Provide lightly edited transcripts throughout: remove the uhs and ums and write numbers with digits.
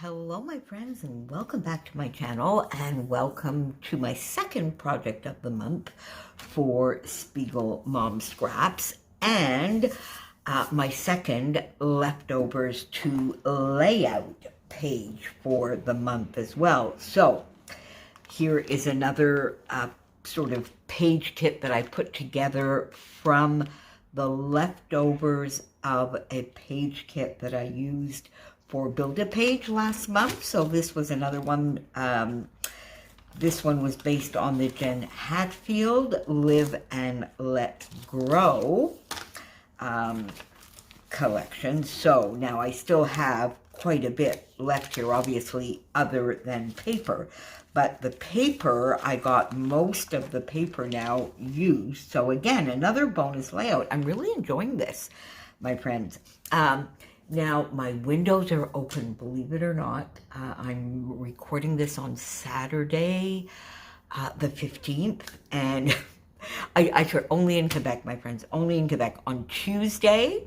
Hello my friends, and welcome back to my channel, and welcome to my second project of the month for Spiegelmom Scraps, and my second leftovers to layout page for the month as well. So here is another sort of page kit that I put together from the leftovers of a page kit that I used for Build-A-Page last month. So this was another one. This one was based on the Jen Hatfield Live and Let Grow collection. So now I still have quite a bit left here, obviously, other than paper. But the paper, I got most of the paper now used. So again, another bonus layout. I'm really enjoying this, my friends. Now, my windows are open, believe it or not. I'm recording this on Saturday, the 15th, and I sure only in Quebec, my friends, only in Quebec. On Tuesday,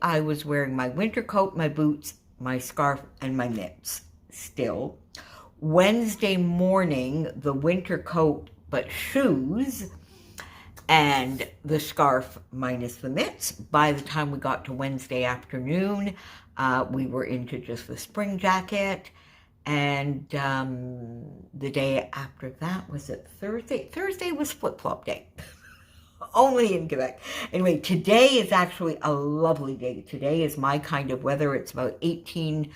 I was wearing my winter coat, my boots, my scarf, and my mitts still. Wednesday morning, the winter coat, but shoes, and the scarf minus the mitts. By the time we got to Wednesday afternoon, we were into just the spring jacket. And the day after that, was it Thursday? Thursday was flip-flop day. Only in Quebec. Anyway, today is actually a lovely day. Today is my kind of weather. It's about 18,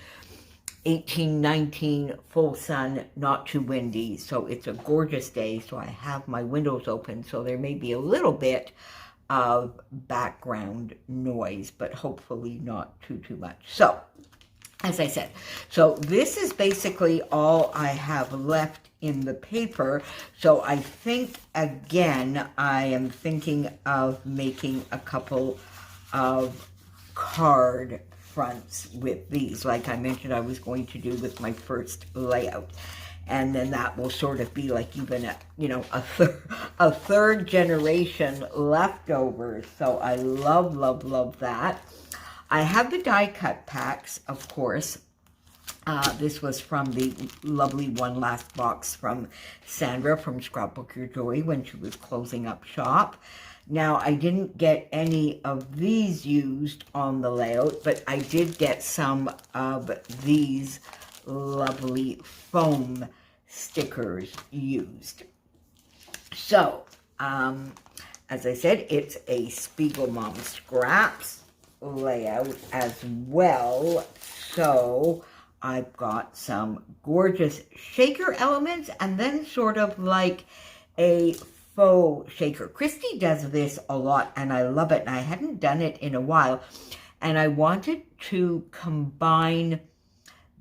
19, full sun, not too windy. So it's a gorgeous day. So I have my windows open. So there may be a little bit of background noise, but hopefully not too much. So, as I said, so this is basically all I have left in the paper. So I think, again, I am thinking of making a couple of card fronts with these, like I mentioned I was going to do with my first layout. And then that will sort of be like even a third generation leftovers. So I love that. I have the die cut packs, of course. This was from the lovely one last box from Sandra from Scrapbook Your Joy when she was closing up shop. Now, I didn't get any of these used on the layout, but I did get some of these lovely foam stickers used. So, as I said, it's a Spiegelmom Scraps layout as well. So, I've got some gorgeous shaker elements and then sort of like a faux shaker. Christy does this a lot and I love it, and I hadn't done it in a while, and I wanted to combine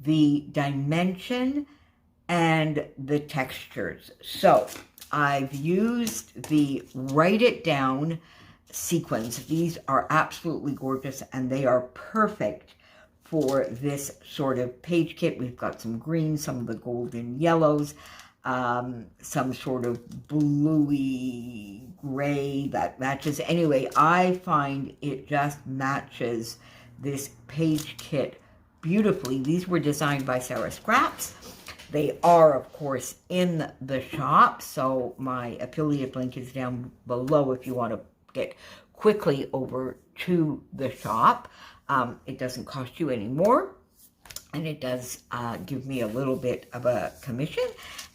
the dimension and the textures. So I've used the Write It Down sequins. These are absolutely gorgeous and they are perfect for this sort of page kit. We've got some greens, some of the golden yellows, some sort of bluey gray that matches. Anyway, I find it just matches this page kit beautifully. These were designed by Sarah Scraps. They are, of course, in the shop. So my affiliate link is down below if you want to get quickly over to the shop. It doesn't cost you any more, and it does give me a little bit of a commission.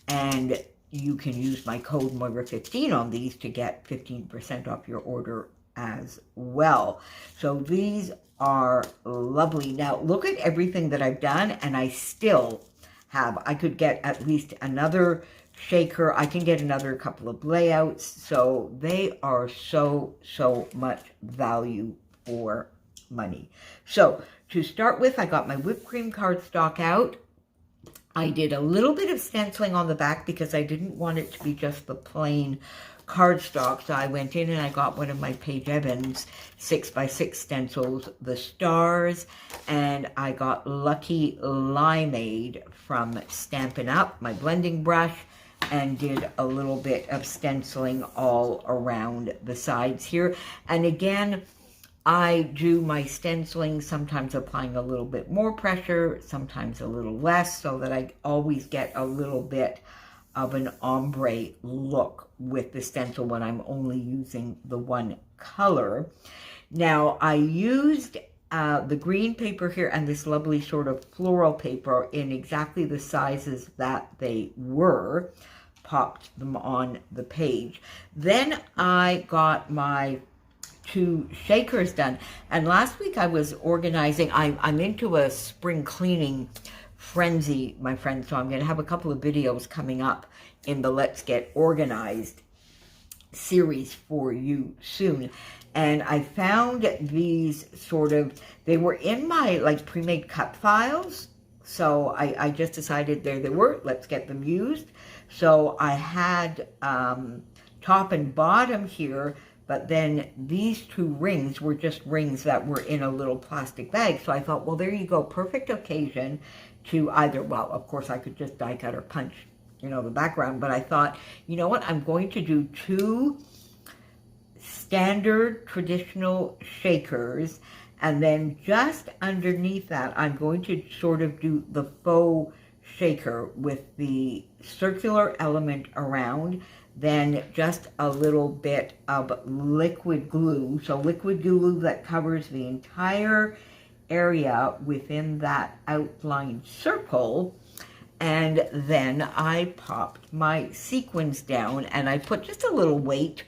And you can use my code Moira15 on these to get 15% off your order as well. So these are lovely. Now, look at everything that I've done, and I still have, I could get at least another shaker. I can get another couple of layouts. So they are so much value for money. So to start with, I got my whipped cream cardstock out. I did a little bit of stenciling on the back because I didn't want it to be just the plain cardstock. So I went in and I got one of my Paige Evans 6x6 stencils, the stars, and I got Lucky Limeade from Stampin' Up, my blending brush, and did a little bit of stenciling all around the sides here. And again, I do my stenciling, sometimes applying a little bit more pressure, sometimes a little less, so that I always get a little bit of an ombre look with the stencil when I'm only using the one color. Now, I used the green paper here and this lovely sort of floral paper in exactly the sizes that they were, popped them on the page. Then I got my 2 shakers done, and last week I was organizing. I'm into a spring cleaning frenzy, my friends, so I'm going to have a couple of videos coming up in the Let's Get Organized series for you soon. And I found these sort of, they were in my like pre-made cut files, so I just decided there they were, let's get them used. So I had top and bottom here, but then these 2 rings were just rings that were in a little plastic bag. So I thought, well, there you go, perfect occasion to either, well, of course I could just die cut or punch, you know, the background, but I thought, you know what, I'm going to do 2 standard traditional shakers, and then just underneath that, I'm going to sort of do the faux shaker with the circular element around, then just a little bit of liquid glue. So liquid glue that covers the entire area within that outlined circle. And then I popped my sequins down, and I put just a little weight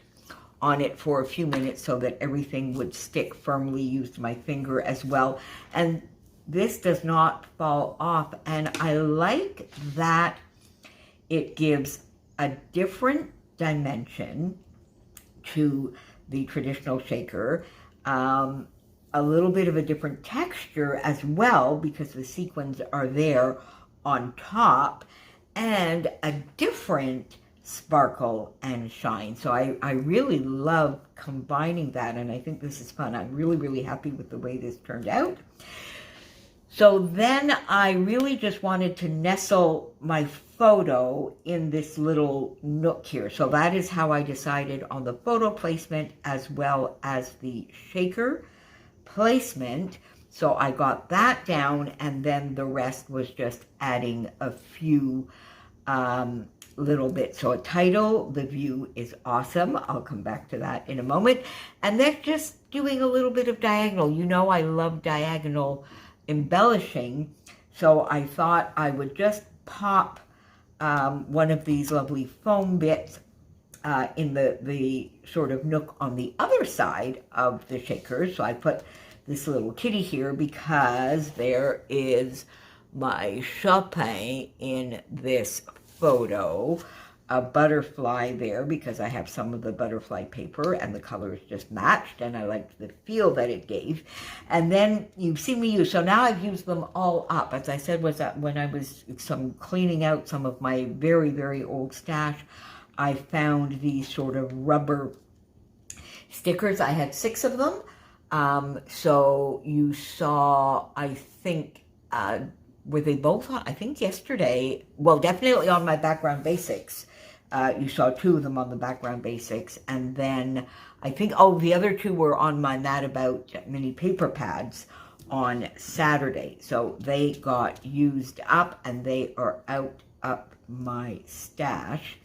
on it for a few minutes so that everything would stick firmly. Used my finger as well. And this does not fall off. And I like that it gives a different dimension to the traditional shaker, a little bit of a different texture as well, because the sequins are there on top, and a different sparkle and shine. So I really love combining that, and I think this is fun. I'm really, really happy with the way this turned out. So then I really just wanted to nestle my photo in this little nook here. So that is how I decided on the photo placement as well as the shaker placement. So I got that down, and then the rest was just adding a few little bits. So a title, the view is awesome. I'll come back to that in a moment. And then just doing a little bit of diagonal. You know I love diagonal embellishing, so I thought I would just pop one of these lovely foam bits in the sort of nook on the other side of the shaker. So I put this little kitty here because there is my Chopin in this photo, a butterfly there because I have some of the butterfly paper and the colors just matched, and I liked the feel that it gave. And then you've seen me use, so now I've used them all up. As I said, was that when I was cleaning out some of my very, very old stash, I found these sort of rubber stickers. I had 6 of them. So you saw, I think, were they both on, I think yesterday, well, definitely on my background basics. You saw 2 of them on the background basics, and then I think, oh, the other 2 were on my Mad About mini paper pads on Saturday. So they got used up, and they are out up my stash.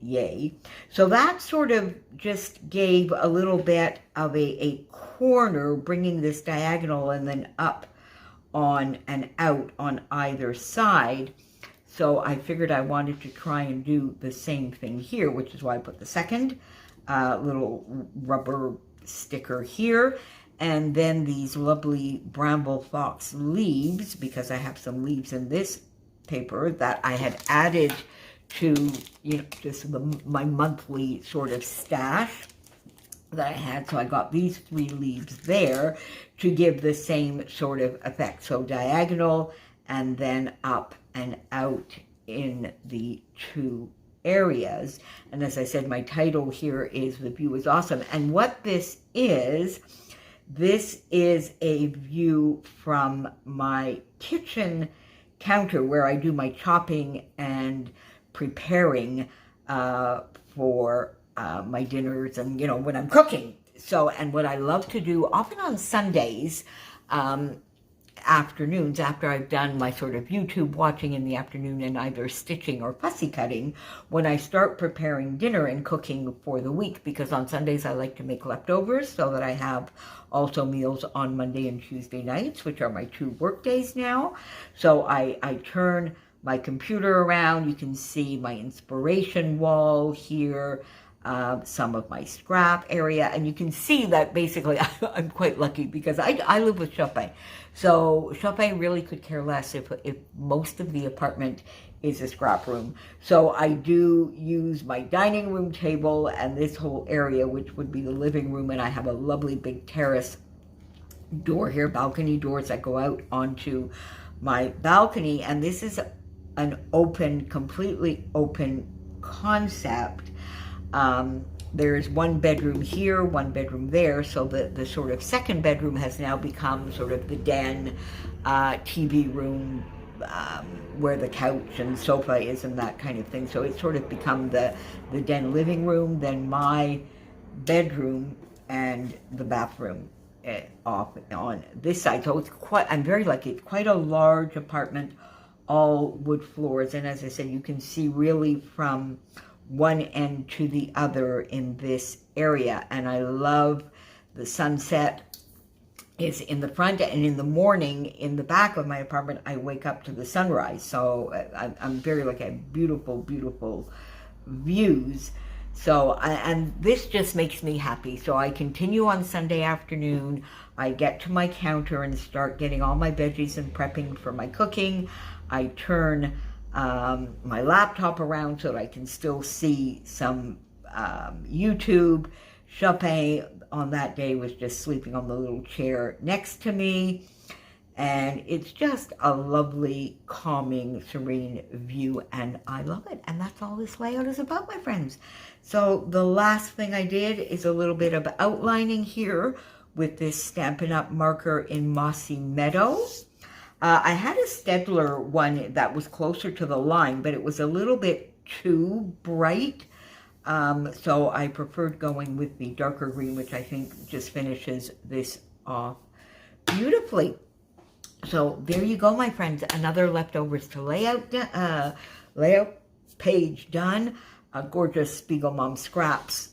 Yay. So that sort of just gave a little bit of a corner, bringing this diagonal and then up on and out on either side. So I figured I wanted to try and do the same thing here, which is why I put the second little rubber sticker here. And then these lovely bramble fox leaves, because I have some leaves in this paper that I had added to, you know, just my monthly sort of stash that I had. So I got these 3 leaves there to give the same sort of effect. So diagonal and then up and out in the 2 areas. And as I said, my title here is The View is Awesome. And what this is a view from my kitchen counter where I do my chopping and preparing for my dinners and, you know, when I'm cooking. So, and what I love to do, often on Sundays, afternoons, after I've done my sort of YouTube watching in the afternoon and either stitching or fussy cutting, when I start preparing dinner and cooking for the week, because on Sundays I like to make leftovers so that I have also meals on Monday and Tuesday nights, which are my 2 work days now. So I turn my computer around. You can see my inspiration wall here, some of my scrap area, and you can see that basically I'm quite lucky because I live with Scrappy. So Scrappy really could care less if most of the apartment is a scrap room. So I do use my dining room table and this whole area, which would be the living room, and I have a lovely big terrace door here, balcony doors that go out onto my balcony, and this is an open, completely open concept. There's 1 bedroom here, 1 bedroom there, so the sort of second bedroom has now become sort of the den, TV room, where the couch and sofa is and that kind of thing. So it's sort of become the den living room, then my bedroom and the bathroom off on this side. So it's quite, I'm very lucky. It's quite a large apartment, all wood floors, and as I said, you can see really from one end to the other in this area. And I love the sunset is in the front, and in the morning in the back of my apartment I wake up to the sunrise. So I'm very lucky. I have beautiful, beautiful views. So and this just makes me happy. So I continue on Sunday afternoon. I get to my counter and start getting all my veggies and prepping for my cooking. I turn my laptop around so that I can still see some YouTube. Scrappy on that day was just sleeping on the little chair next to me, and it's just a lovely, calming, serene view, and I love it. And that's all this layout is about, my friends. So the last thing I did is a little bit of outlining here with this Stampin' Up! Marker in Mossy Meadow. I had a Stedler one that was closer to the line, but it was a little bit too bright. So I preferred going with the darker green, which I think just finishes this off beautifully. So there you go, my friends. Another leftovers to layout page done. A gorgeous Spiegelmom scraps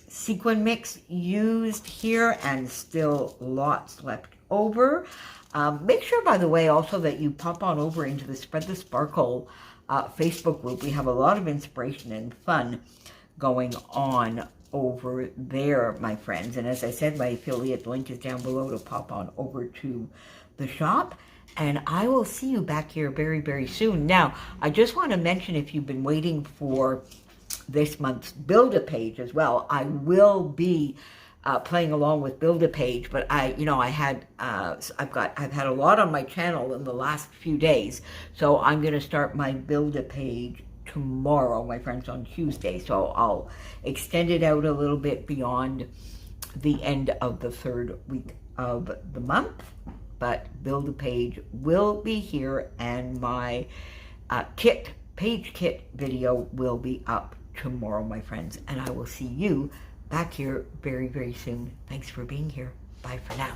sequin mix used here, and still lots left over. Make sure, by the way, also that you pop on over into the Spread the Sparkle Facebook group. We have a lot of inspiration and fun going on over there, my friends. And as I said, my affiliate link is down below to pop on over to the shop. And I will see you back here very, very soon. Now, I just want to mention, if you've been waiting for this month's Build-A-Page as well, I will be playing along with Build-A-Page, but I've had a lot on my channel in the last few days, so I'm going to start my Build-A-Page tomorrow, my friends, on Tuesday. So I'll extend it out a little bit beyond the end of the 3rd week of the month, but Build-A-Page will be here, and my page kit video will be up tomorrow, my friends, and I will see you back here very, very soon. Thanks for being here. Bye for now.